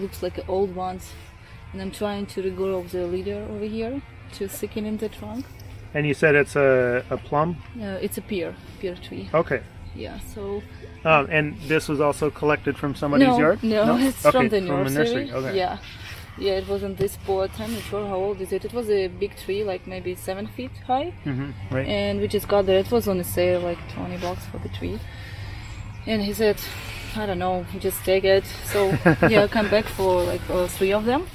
looks like old ones. And I'm trying to regrow the leader over here to stick it in the trunk. And you said it's a plum? It's a pear tree. Okay. Yeah, so... and this was also collected from somebody's yard? No, it's okay, from the from nursery. Okay. Yeah. Yeah, it was in this pot. I'm not sure how old is it. It was a big tree, like maybe 7 feet high. Right. And we just got there. It was on a sale, like $20 for the tree. And he said, I don't know, just take it. So yeah, I come back for like 3 of them.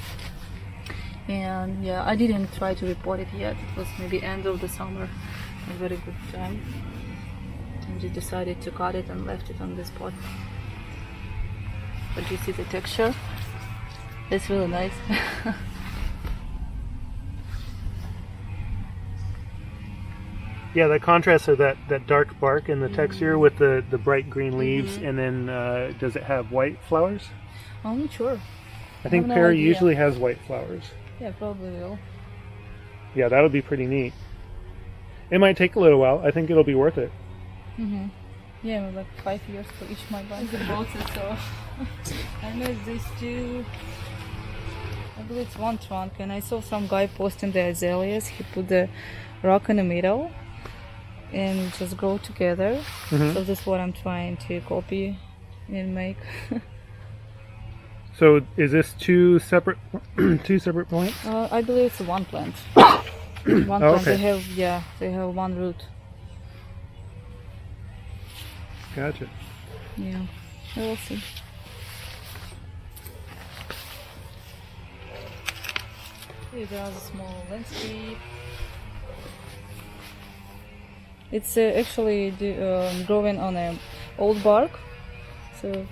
And yeah, I didn't try to repot it yet. It was maybe end of the summer, a very good time. And we decided to cut it and left it on this pot. But you see the texture? It's really nice. Yeah, the contrast of that dark bark and the texture with the bright green leaves, and then does it have white flowers? I'm not sure. I think no pear idea. usually has white flowers. Yeah, probably will. Yeah, that would be pretty neat. It might take a little while. I think it'll be worth it. Yeah, like 5 years for each my bunch of boxes, so I know these 2. I believe it's 1 trunk, and I saw some guy posting the azaleas. He put the rock in the middle and just grow together. So that's what I'm trying to copy and make. So is this 2 separate plants? I believe it's 1 plant. 1 plant. Okay. They have 1 root. Gotcha. Yeah, we'll see. Here there's a small landscape. It's actually growing on a old bark. So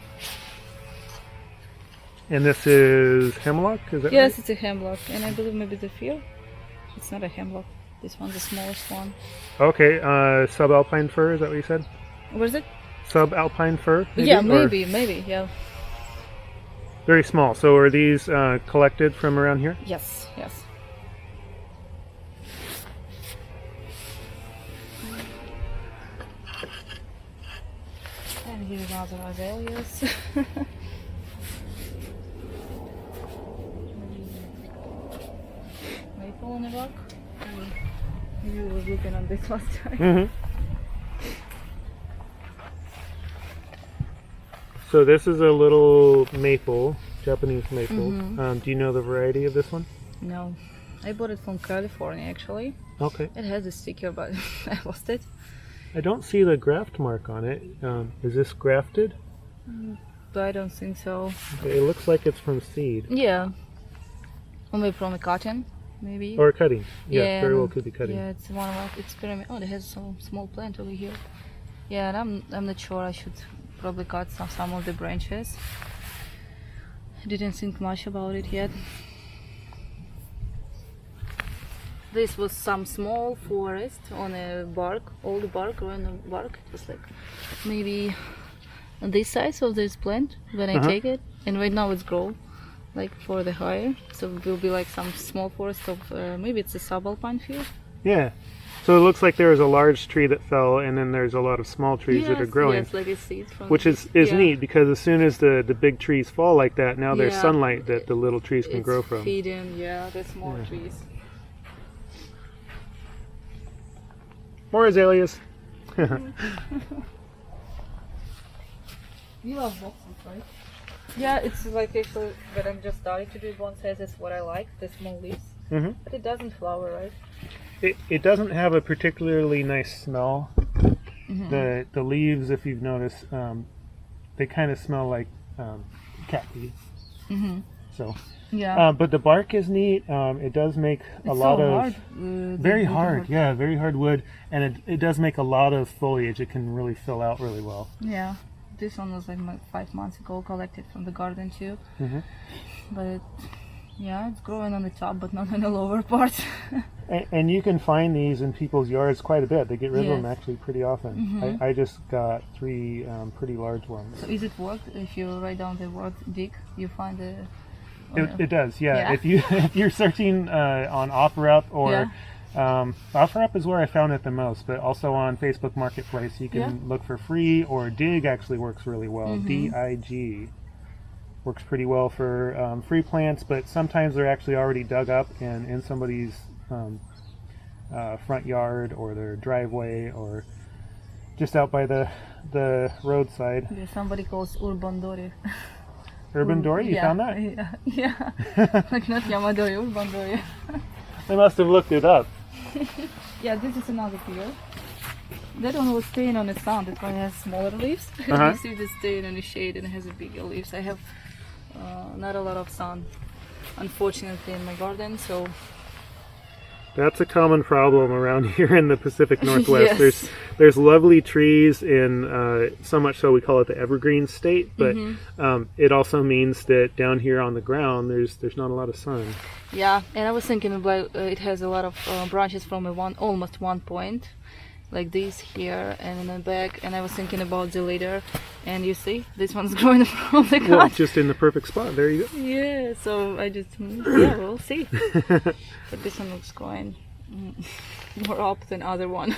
And this is hemlock, is that yes, right? it's a hemlock, and I believe maybe the fir. It's not a hemlock. This one's the smallest one. Okay, subalpine fir, is that what you said? What is it? Subalpine fir? Yeah, Or maybe, yeah. very small. So are these collected from around here? Yes. And here's other azaleas. Maple on the rock. Maybe we were looking at this last time. So this is a little maple, Japanese maple. Do you know the variety of this one? No, I bought it from California actually. Okay. It has a sticker, but I lost it. I don't see the graft mark on it. Is this grafted? But I don't think so. Okay, it looks like it's from seed. Yeah. Or maybe from a cotton, maybe. Or cutting. Yeah, Yeah, very well could be cutting. Yeah, it's one of our experiment. Oh, it has some small plant over here. Yeah, and I'm not sure. I should probably cut some of the branches. I didn't think much about it yet. This was some small forest on a bark, old bark, growing bark. It was like maybe this size of this plant when I take it, and right now it's grow like for the higher. So it will be like some small forest of maybe it's a subalpine field. Yeah. So it looks like there is a large tree that fell, and then there's a lot of small trees that are growing. Yes, like a seed from. Which is neat, because as soon as the big trees fall like that, now there's sunlight that the little trees can grow from. Feeding, the small trees. More azaleas. You love boxes, right? Yeah, it's like actually when I'm just starting to do bonsai, that's what I like, the small leaves. But it doesn't flower, right? It doesn't have a particularly nice smell. The leaves, if you've noticed, they kind of smell like cat pee. So, but the bark is neat. It does make a lot of very hard. Yeah, very hard wood, and it does make a lot of foliage. It can really fill out really well. Yeah, this one was like 5 months ago, collected from the garden too. But it's growing on the top, but not on the lower part. And you can find these in people's yards quite a bit. They get rid of them actually pretty often. I just got 3 pretty large ones. So is it worth if you write down the word dig, you find the... It does, yeah. If you're searching on OfferUp or OfferUp is where I found it the most, but also on Facebook Marketplace you can look for free, or Dig actually works really well. DIG. works pretty well for free plants, but sometimes they're actually already dug up and in somebody's front yard or their driveway or just out by the roadside. Yeah, somebody calls urban dory. Urban dory? You found that? Yeah. Like not yamadori, urban dory. They must have looked it up. Yeah, this is another pier. That one was staying on the sun. That one has smaller leaves. You see this staying in the shade and it has a bigger leaves. I have not a lot of sun, unfortunately, in my garden, so. That's a common problem around here in the Pacific Northwest. Yes. There's lovely trees in so much so we call it the evergreen state, but it also means that down here on the ground there's not a lot of sun. Yeah, and I was thinking about it has a lot of branches from almost one point, like this here and in the back, and I was thinking about the leader, and you see this one's growing from the Well, ground. just in the perfect spot. There you go. Yeah, so I just we'll see. But this one looks growing more up than other one.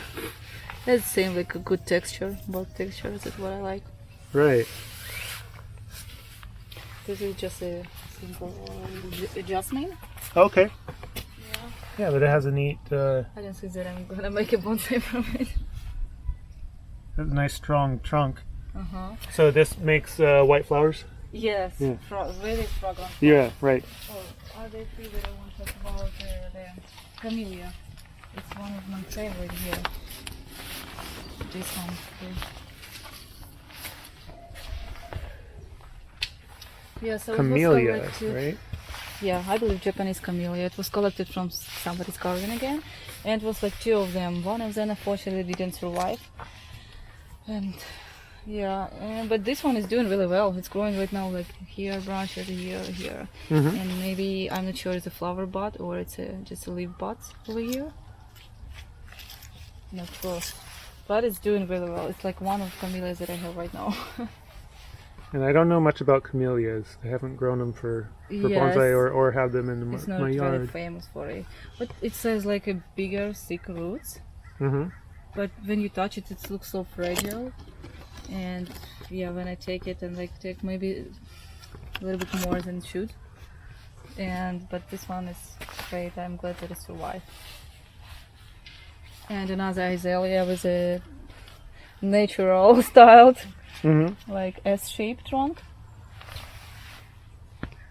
That seems like a good texture. Both textures is what I like. Right. This is just a simple jasmine. Okay. Yeah, but it has a neat, I don't think that I'm gonna make a bonsai from it. nice strong trunk. Uh-huh. So this makes white flowers? Yes, Yeah. really fragrant. Yeah, right. Oh, are they three that I want to talk about? The camellia. It's one of my favorite here. This one. Yeah, so Camellia, it was collected, right? Yeah, I believe Japanese camellia. It was collected from somebody's garden again, and it was like two of them. One of them unfortunately didn't survive, and yeah, but this one is doing really well. It's growing right now, like here branches, here, and maybe I'm not sure it's a flower bud or it's just a leaf bud over here. Not sure, but it's doing really well. It's like one of camellias that I have right now. And I don't know much about camellias. I haven't grown them for bonsai or have them in It's my not very yard. famous for it, but it says like a bigger, thick roots. But when you touch it, it looks so fragile. And yeah, when I take it and like take maybe a little bit more than it should. But this one is great. I'm glad that it survived. And another azalea with a natural styled, like S-shaped trunk.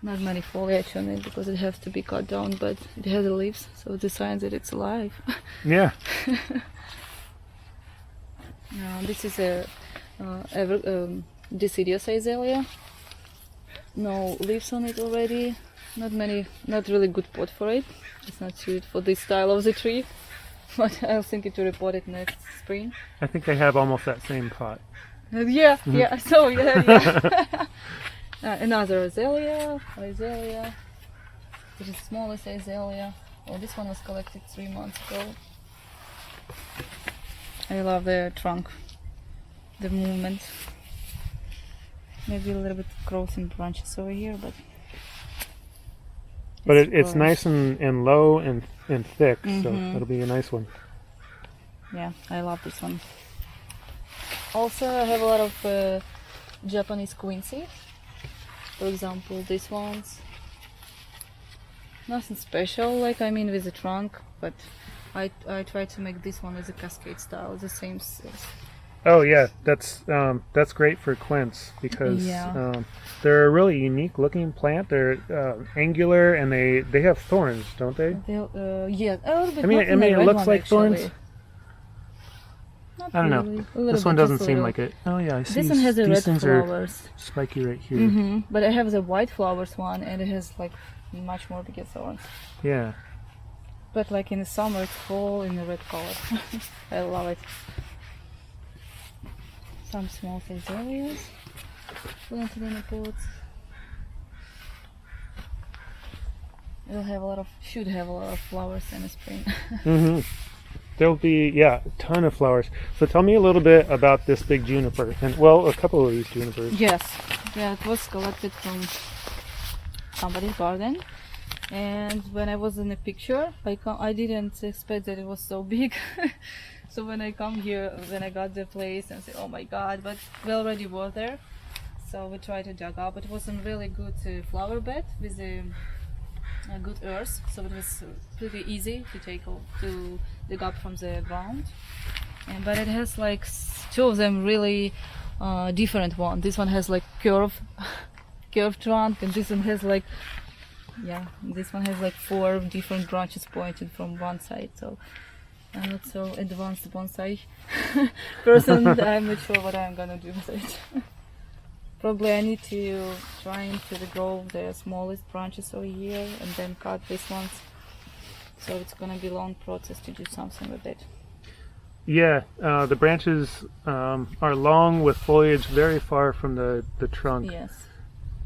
Not many foliage on it because it has to be cut down, but it has the leaves, so it signs that it's alive. Yeah. This is a deciduous azalea. No leaves on it already. Not really good pot for it. It's not suited for this style of the tree. But I'll think to repot it next spring. I think I have almost that same pot. Yeah. So yeah. Another azalea. This is the smallest azalea. Oh, this one was collected 3 months ago. I love the trunk, the movement. Maybe a little bit growth in branches over here, but it's nice and low and thick, so it'll be a nice one. Yeah, I love this one. Also, I have a lot of Japanese quincy. For example, these ones. Nothing special, like with the trunk, but I try to make this one as a cascade style, the same. Oh yeah, that's great for quince because they're a really unique looking plant. They're angular and they have thorns, don't they? Yeah, a little bit. I mean, it looks like actually. thorns. Not I don't really. know. This one doesn't seem like it. Oh yeah, I see. This one has the red things flowers. Are spiky right here. But I have the white flowers one, and it has like much more bigger thorns. Yeah. But like in the summer, it's full in the red color. I love it. Some small azaleas planted in the pots. Should have a lot of flowers in the spring. There'll be a ton of flowers. So tell me a little bit about this big juniper, and a couple of these junipers. Yes, yeah, it was collected from somebody's garden. And when I was in the picture, I didn't expect that it was so big. So when I come here, when I got the place and say, oh my god, but we already were there. So we tried to dig up. It wasn't really good flower bed with a good earth, so it was pretty easy to dig up from the ground. But it has like two of them really different one. This one has like curved trunk, and this one has like this one has like 4 different branches pointed from one side. So I'm not so advanced bonsai person. I'm not sure what I'm gonna do with it. Probably I need to try to grow the smallest branches over here and then cut these ones. So it's gonna be a long process to do something with it. Yeah, the branches are long with foliage very far from the trunk. Yes.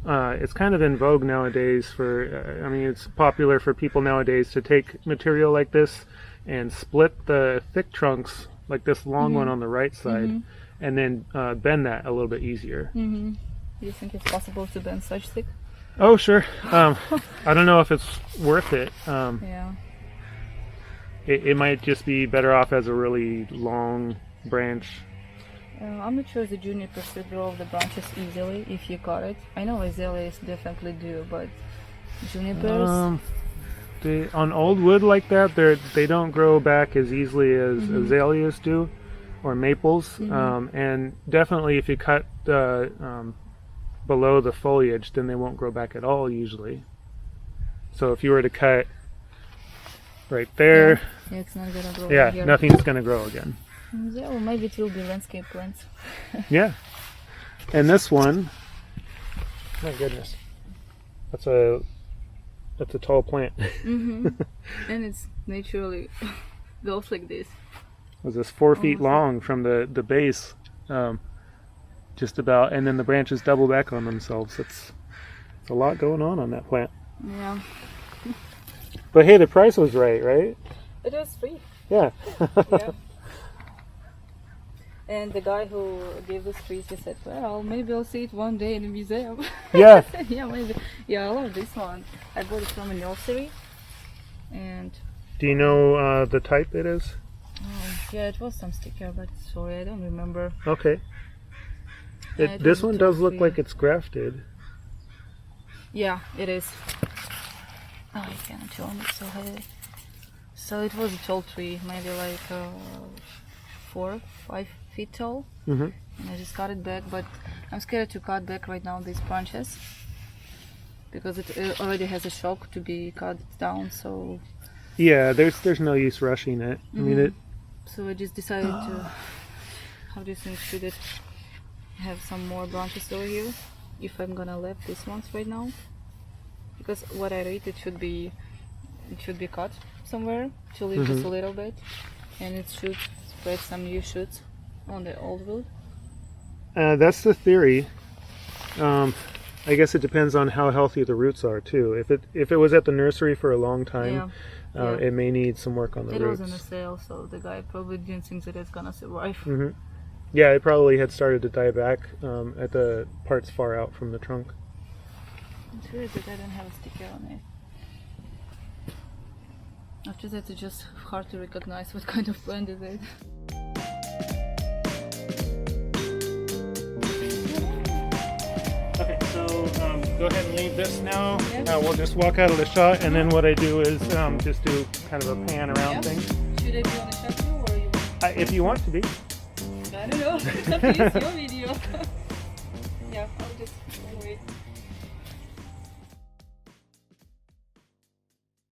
It's kind of in vogue nowadays for, I mean, it's popular for people nowadays to take material like this and split the thick trunks, like this long one on the right side, and then bend that a little bit easier. Do you think it's possible to bend such thick? Oh, sure. I don't know if it's worth it. Yeah. It might just be better off as a really long branch. I'm not sure the junipers will grow the branches easily if you cut it. I know azaleas definitely do, but junipers... on old wood like that, they don't grow back as easily as azaleas do, or maples. And definitely if you cut below the foliage, then they won't grow back at all usually. So if you were to cut right there, it's not gonna grow. Yeah, nothing's gonna grow again. Yeah, or maybe it will be landscape plants. Yeah. And this one, my goodness, that's a tall plant. And it's naturally goes like this. It was this 4 feet long from the base, just about, and then the branches double back on themselves. It's a lot going on that plant. Yeah. But hey, the price was right? It was free. Yeah. Yeah. And the guy who gave this trees, he said, well, maybe I'll see it one day in a museum. Yeah. Yeah, maybe. Yeah, I love this one. I bought it from a nursery. And Do you know the type it is? yeah, it was some sticker, but sorry, I don't remember. Okay. This one does look like it's grafted. Yeah, it is. Oh, I cannot tell me, it's so heavy. So it was a tall tree, maybe like 4 or 5 feet tall. And I just cut it back, but I'm scared to cut back right now these branches because it already has a shock to be cut down. So yeah, there's no use rushing it. I mean So I just decided to. How do you think should it have some more branches over here? If I'm gonna leave these ones right now, because what I read it should be cut somewhere to leave just a little bit, and it should spread some new shoots on the old wood. That's the theory. I guess it depends on how healthy the roots are too. If it was at the nursery for a long time, it may need some work on the roots. It was on a sale, so the guy probably didn't think that it's gonna survive. Yeah, it probably had started to die back at the parts far out from the trunk. It's weird that I don't have a sticker on it. After that, it's just hard to recognize what kind of plant is it. Okay, so go ahead and leave this now. Yeah. We'll just walk out of the shot, and then what I do is just do kind of a pan around thing. Should I be on the shot too, or you? If you want to be. I don't know. It's your video. Yeah, I'll just wait.